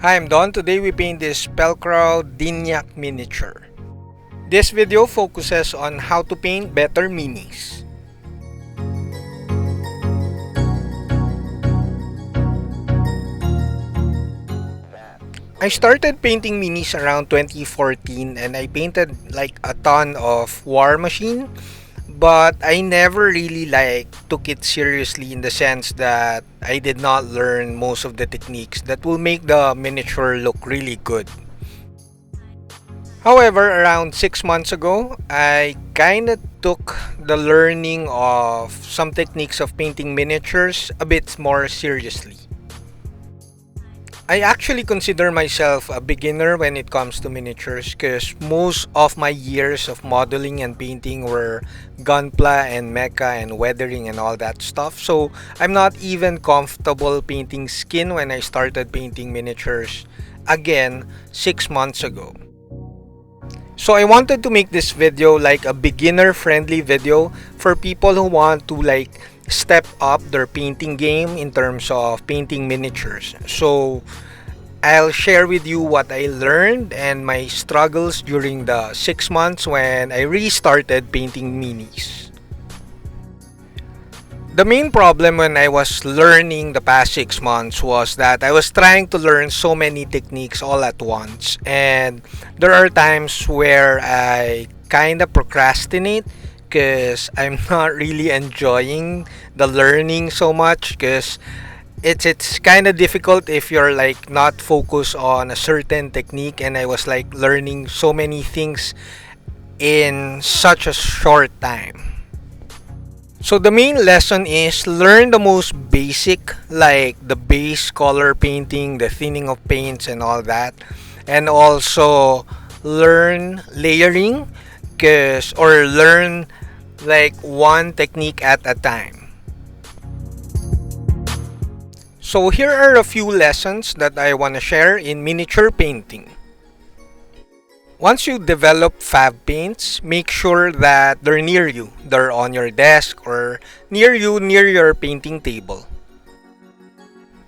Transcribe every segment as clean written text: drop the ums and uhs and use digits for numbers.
Hi, I'm Don. Today we paint this Spellcrow Dyniaq miniature. This video focuses on how to paint better minis. I started painting minis around 2014 and I painted like a ton of War Machine, but I never really took it seriously in the sense that I did not learn most of the techniques that will make the miniature look really good. However, around 6 months ago, I kinda took the learning of some techniques of painting miniatures a bit more seriously. I actually consider myself a beginner when it comes to miniatures because most of my years of modeling and painting were gunpla and mecha and weathering and all that stuff. So I'm not even comfortable painting skin when I started painting miniatures again 6 months ago. So I wanted to make this video like a beginner friendly video for people who want to step up their painting game in terms of painting miniatures. So I'll share with you what I learned and my struggles during the 6 months when I restarted painting minis. The main problem when I was learning the past 6 months was that I was trying to learn so many techniques all at once, and there are times where I kind of procrastinate because I'm not really enjoying the learning so much because it's kind of difficult if you're not focused on a certain technique, and I was learning so many things in such a short time. So the main lesson is learn the most basic, like the base color painting, the thinning of paints and all that, and also learn layering or learn one technique at a time. So here are a few lessons that I want to share in miniature painting. Once you develop fab paints, make sure that they're near you. They're on your desk or near you, near your painting table.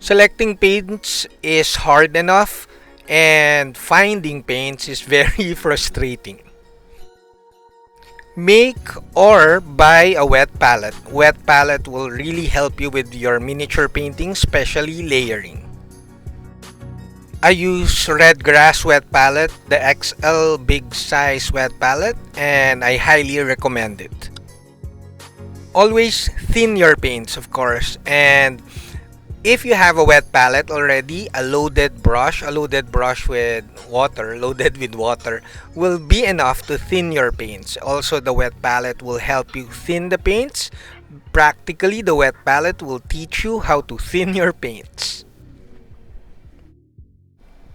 Selecting paints is hard enough, and finding paints is very frustrating. Make or buy a wet palette. Wet palette will really help you with your miniature painting, especially layering. I use red grass wet palette, the XL big size wet palette, and I highly recommend it. Always thin your paints, of course, and if you have a wet palette already, a loaded brush with water will be enough to thin your paints. Also, the wet palette will help you thin the paints. Practically, the wet palette will teach you how to thin your paints.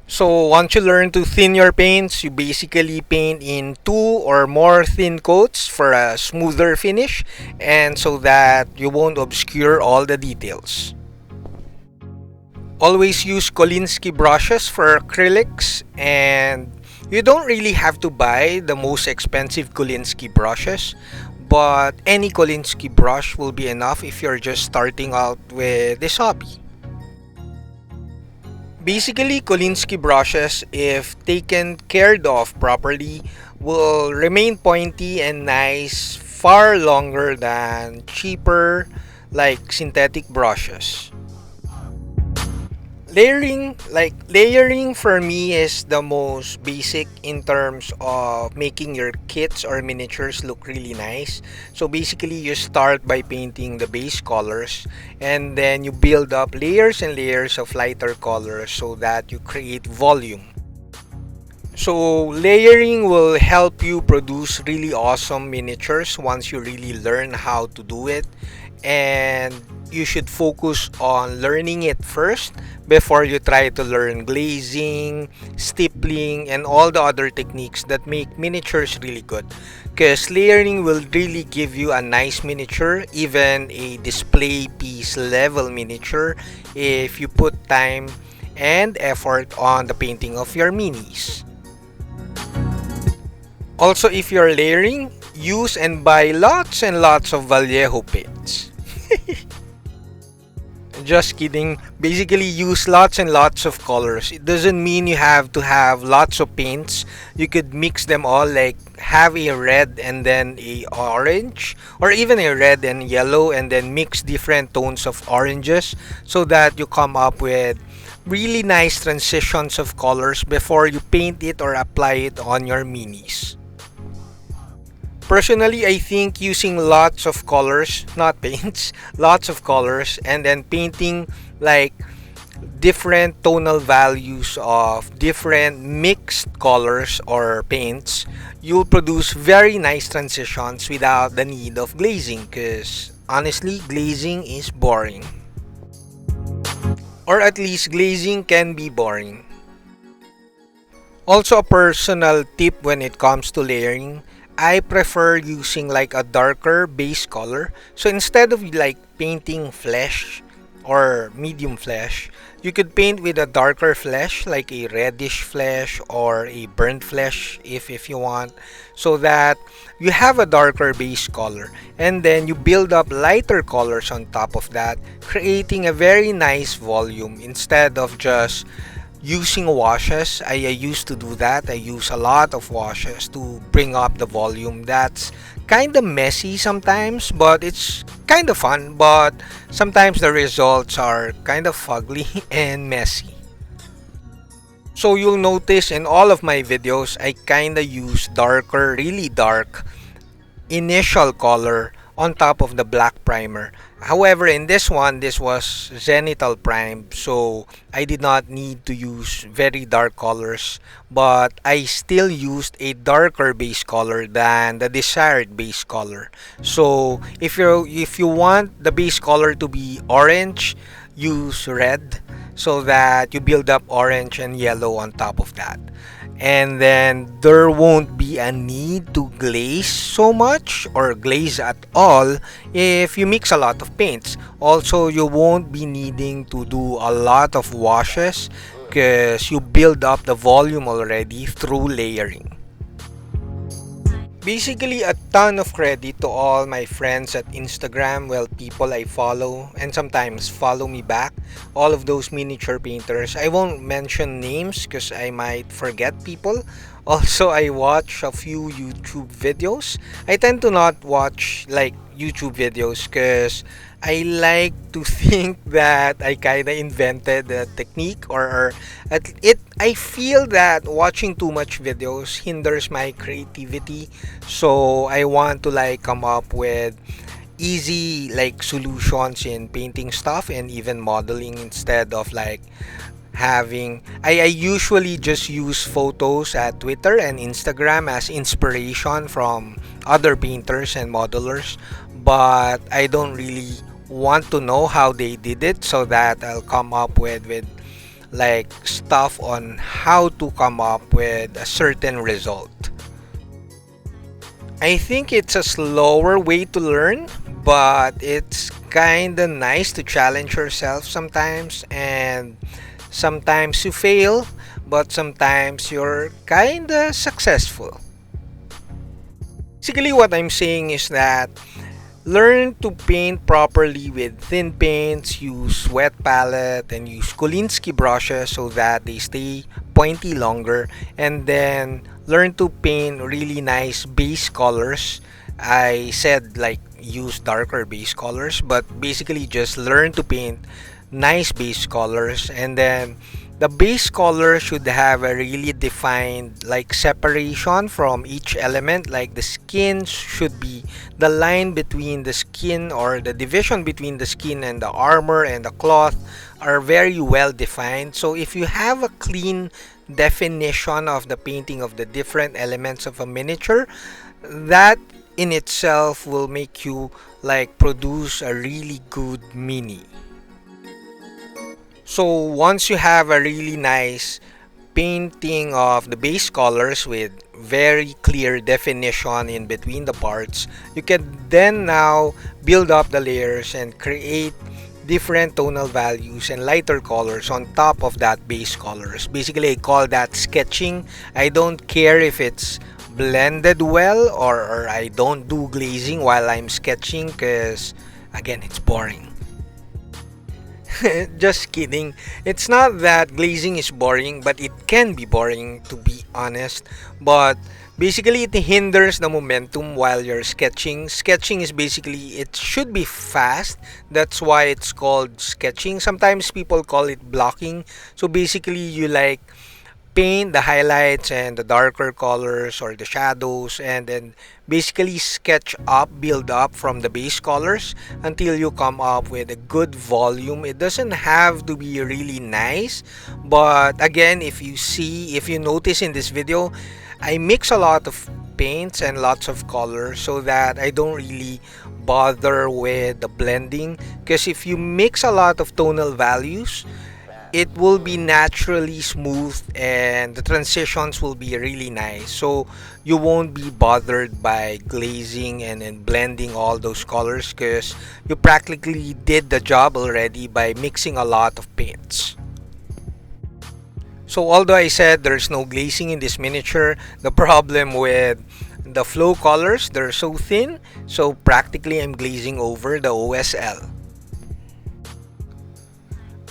So once you learn to thin your paints, you basically paint in 2 or more thin coats for a smoother finish, and so that you won't obscure all the details. Always use Kolinsky brushes for acrylics, and you don't really have to buy the most expensive Kolinsky brushes, but any Kolinsky brush will be enough if you're just starting out with this hobby. Basically, Kolinsky brushes, if taken cared of properly, will remain pointy and nice far longer than cheaper synthetic brushes. Layering for me is the most basic in terms of making your kits or miniatures look really nice. So basically, you start by painting the base colors, and then you build up layers and layers of lighter colors so that you create volume. So layering will help you produce really awesome miniatures once you really learn how to do it, and you should focus on learning it first before you try to learn glazing, stippling, and all the other techniques that make miniatures really good. Because layering will really give you a nice miniature, even a display piece level miniature, if you put time and effort on the painting of your minis. Also, if you're layering, use and buy lots and lots of Vallejos paints. Just kidding. Basically, use lots and lots of colors. It doesn't mean you have to have lots of paints. You could mix them all, like have a red and then a orange, or even a red and yellow, and then mix different tones of oranges so that you come up with really nice transitions of colors before you paint it or apply it on your minis. Personally, I think using lots of colors, not paints, lots of colors, and then painting like different tonal values of different mixed colors or paints, you'll produce very nice transitions without the need of glazing, because honestly, glazing is boring. Or at least glazing can be boring. Also, a personal tip when it comes to layering, I prefer using like a darker base color. So instead of like painting flesh or medium flesh, you could paint with a darker flesh like a reddish flesh or a burnt flesh if you want, so that you have a darker base color and then you build up lighter colors on top of that, creating a very nice volume instead of just using washes. I used to do that. I use a lot of washes to bring up the volume. That's kind of messy sometimes, but it's kind of fun. But sometimes the results are kind of ugly and messy. So you'll notice in all of my videos, I kind of use darker, really dark initial color on top of the black primer. However, in this one, this was zenithal prime, so I did not need to use very dark colors, but I still used a darker base color than the desired base color. So if you want the base color to be orange, use red so that you build up orange and yellow on top of that. And then there won't be a need to glaze so much or glaze at all if you mix a lot of paints. Also, you won't be needing to do a lot of washes because you build up the volume already through layering. Basically, a ton of credit to all my friends at Instagram, well, people I follow and sometimes follow me back, all of those miniature painters. I won't mention names because I might forget people. Also, I watch a few YouTube videos. I tend to not watch like YouTube videos because I like to think that I kind of invented the technique, or I feel that watching too much videos hinders my creativity. So I want to like come up with easy like solutions in painting stuff and even modeling instead of like having I usually just use photos at Twitter and Instagram as inspiration from other painters and modelers, but I don't really want to know how they did it so that I'll come up with like stuff on how to come up with a certain result. I think it's a slower way to learn, but it's kind of nice to challenge yourself sometimes, and sometimes you fail, but sometimes you're kind of successful. Basically, what I'm saying is that learn to paint properly with thin paints, use wet palette, and use Kolinsky brushes so that they stay pointy longer. And then learn to paint really nice base colors. I said like use darker base colors, but basically just learn to paint nice base colors, and then the base color should have a really defined like separation from each element. Like the skin should be the line between the skin, or the division between the skin and the armor and the cloth are very well defined. So if you have a clean definition of the painting of the different elements of a miniature, that in itself will make you like produce a really good mini. So once you have a really nice painting of the base colors with very clear definition in between the parts, you can then now build up the layers and create different tonal values and lighter colors on top of that base colors. Basically, I call that sketching. I don't care if it's blended well, or I don't do glazing while I'm sketching because again, it's boring. Just kidding. It's not that glazing is boring, but it can be boring to be honest. But basically, it hinders the momentum while you're sketching. Sketching is basically, it should be fast. That's why it's called sketching. Sometimes people call it blocking. So basically, you like paint the highlights and the darker colors or the shadows, and then basically sketch up, build up from the base colors until you come up with a good volume. It doesn't have to be really nice, but again, if you notice in this video, I mix a lot of paints and lots of colors so that I don't really bother with the blending, because if you mix a lot of tonal values, it will be naturally smooth and the transitions will be really nice, so you won't be bothered by glazing and then blending all those colors, because you practically did the job already by mixing a lot of paints. So although I said there's no glazing in this miniature, the problem with the flow colors, they're so thin, so practically I'm glazing over the OSL.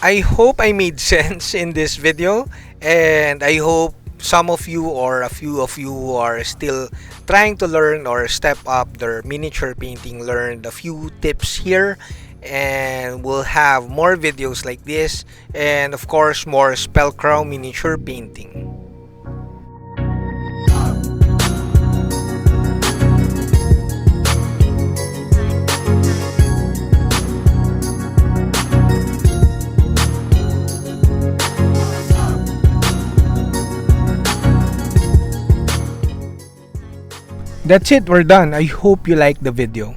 I hope I made sense in this video, and I hope some of you or a few of you who are still trying to learn or step up their miniature painting learned a few tips here, and we'll have more videos like this, and of course more Spellcrow miniature painting. That's it, we're done. I hope you liked the video.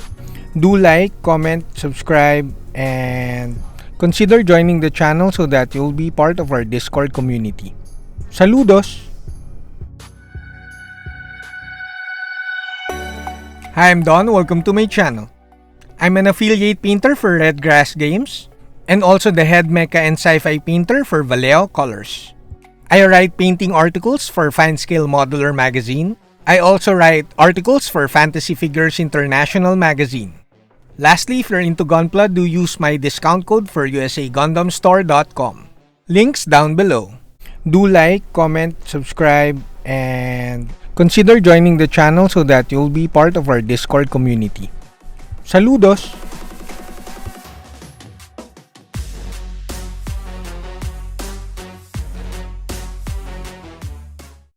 Do like, comment, subscribe, and consider joining the channel so that you'll be part of our Discord community. Saludos! Hi, I'm Don. Welcome to my channel. I'm an affiliate painter for Red Grass Games and also the head mecha and sci-fi painter for Vallejos Colors. I write painting articles for Fine Scale Modular Magazine. I also write articles for Fantasy Figures International Magazine. Lastly, if you're into Gunpla, do use my discount code for usagundamstore.com. Links down below. Do like, comment, subscribe, and consider joining the channel so that you'll be part of our Discord community. Saludos!